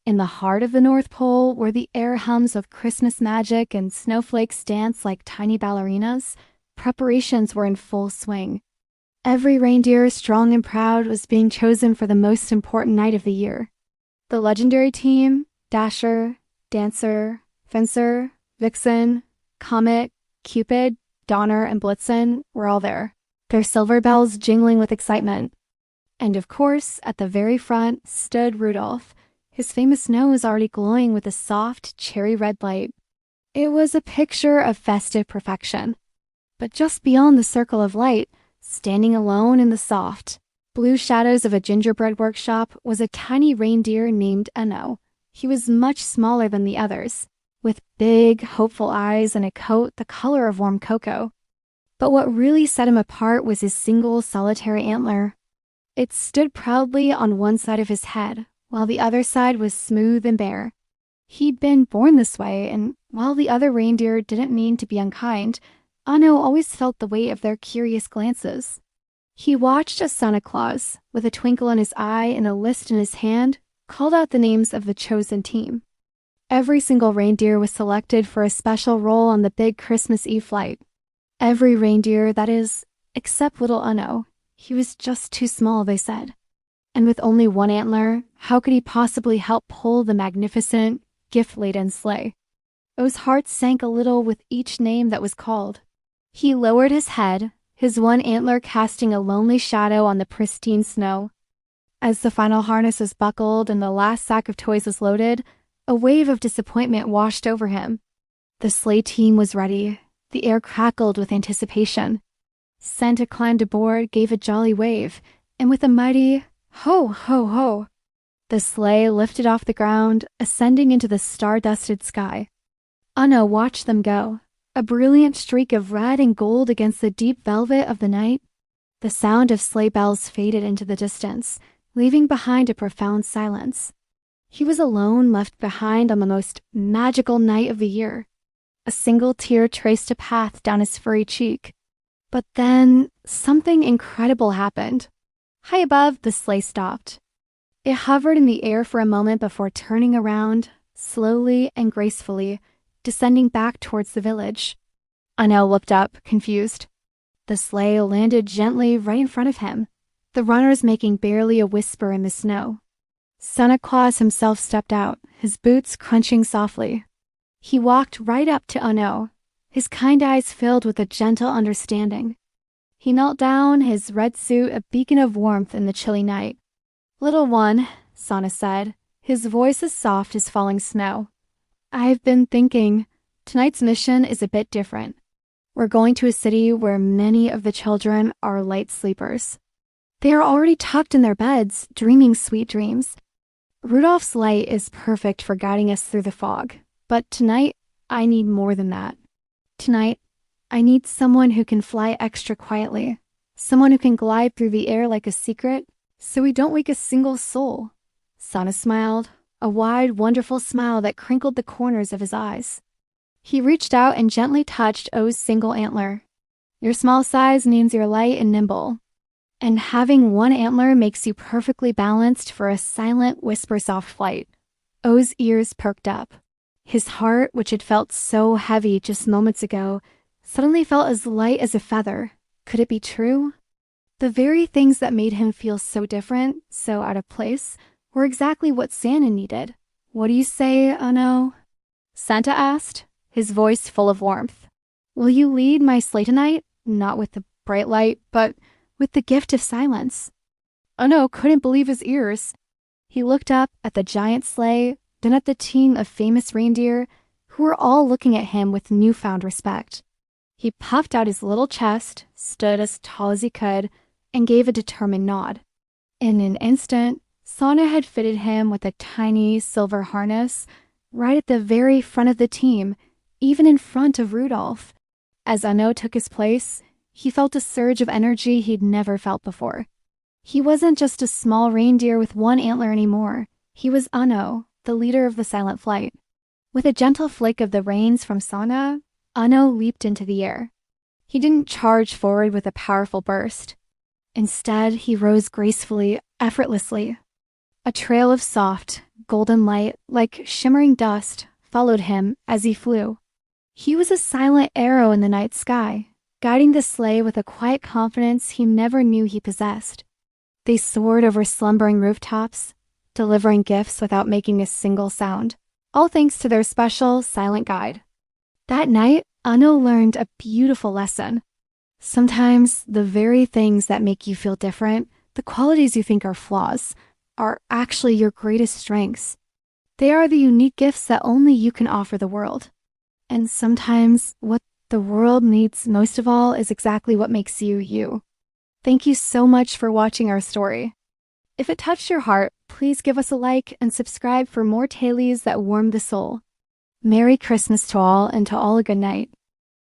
In the heart of the North Pole, where the air hums with Christmas magic and snowflakes dance like tiny ballerinas, preparations were in full swing. Every reindeer, strong and proud, was being chosen for the most important night of the year. The legendary team, Dasher, Dancer, Fencer, Vixen, Comet, Cupid, Donner, and Blitzen were all there, their silver bells jingling with excitement. And of course, at the very front stood Rudolph, his famous nose already glowing with a soft, cherry-red light. It was a picture of festive perfection. But just beyond the circle of light, standing alone in the soft, blue shadows of a gingerbread workshop, was a tiny reindeer named Enno. He was much smaller than the others, with big, hopeful eyes and a coat the color of warm cocoa. But what really set him apart was his single, solitary antler. It stood proudly on one side of his head, while the other side was smooth and bare. He'd been born this way, and while the other reindeer didn't mean to be unkind, Anno always felt the weight of their curious glances. He watched as Santa Claus, with a twinkle in his eye and a list in his hand, called out the names of the chosen team. Every single reindeer was selected for a special role on the big Christmas Eve flight. Every reindeer, that is, except little Anno. He was just too small, they said. And with only one antler, how could he possibly help pull the magnificent, gift-laden sleigh? O's heart sank a little with each name that was called. He lowered his head, his one antler casting a lonely shadow on the pristine snow. As the final harness was buckled and the last sack of toys was loaded, a wave of disappointment washed over him. The sleigh team was ready. The air crackled with anticipation. Santa climbed aboard, gave a jolly wave, and with a mighty ho, ho, ho, the sleigh lifted off the ground, ascending into the star-dusted sky. Anno watched them go, a brilliant streak of red and gold against the deep velvet of the night. The sound of sleigh bells faded into the distance, leaving behind a profound silence. He was alone, left behind on the most magical night of the year. A single tear traced a path down his furry cheek. But then, something incredible happened. High above, the sleigh stopped. It hovered in the air for a moment before turning around, slowly and gracefully, descending back towards the village. Anno looked up, confused. The sleigh landed gently right in front of him, the runners making barely a whisper in the snow. Santa Claus himself stepped out, his boots crunching softly. He walked right up to Anno, his kind eyes filled with a gentle understanding. He knelt down, his red suit a beacon of warmth in the chilly night. "Little one," Santa said, his voice as soft as falling snow. "I've been thinking, tonight's mission is a bit different. We're going to a city where many of the children are light sleepers. They are already tucked in their beds, dreaming sweet dreams. Rudolph's light is perfect for guiding us through the fog, but tonight I need more than that. Tonight, I need someone who can fly extra quietly, someone who can glide through the air like a secret, so we don't wake a single soul." Santa smiled, a wide, wonderful smile that crinkled the corners of his eyes. He reached out and gently touched O's single antler. "Your small size means you're light and nimble, and having one antler makes you perfectly balanced for a silent, whisper-soft flight." O's ears perked up. His heart, which had felt so heavy just moments ago, suddenly felt as light as a feather. Could it be true? The very things that made him feel so different, so out of place, were exactly what Santa needed. "What do you say, Anno?" Santa asked, his voice full of warmth. "Will you lead my sleigh tonight? Not with the bright light, but with the gift of silence." Anno couldn't believe his ears. He looked up at the giant sleigh, then at the team of famous reindeer, who were all looking at him with newfound respect. He puffed out his little chest, stood as tall as he could, and gave a determined nod. In an instant, Santa had fitted him with a tiny silver harness right at the very front of the team, even in front of Rudolph. As Anno took his place, he felt a surge of energy he'd never felt before. He wasn't just a small reindeer with one antler anymore. He was Anno, the leader of the silent flight. With a gentle flick of the reins from Santa, Anno leaped into the air. He didn't charge forward with a powerful burst. Instead, he rose gracefully, effortlessly. A trail of soft, golden light, like shimmering dust, followed him as he flew. He was a silent arrow in the night sky, guiding the sleigh with a quiet confidence he never knew he possessed. They soared over slumbering rooftops, delivering gifts without making a single sound, all thanks to their special silent guide. That night, Ano learned a beautiful lesson. Sometimes the very things that make you feel different, the qualities you think are flaws, are actually your greatest strengths. They are the unique gifts that only you can offer the world. And sometimes what the world needs most of all is exactly what makes you, you. Thank you so much for watching our story. If it touched your heart, please give us a like and subscribe for more tales that warm the soul. Merry Christmas to all, and to all a good night.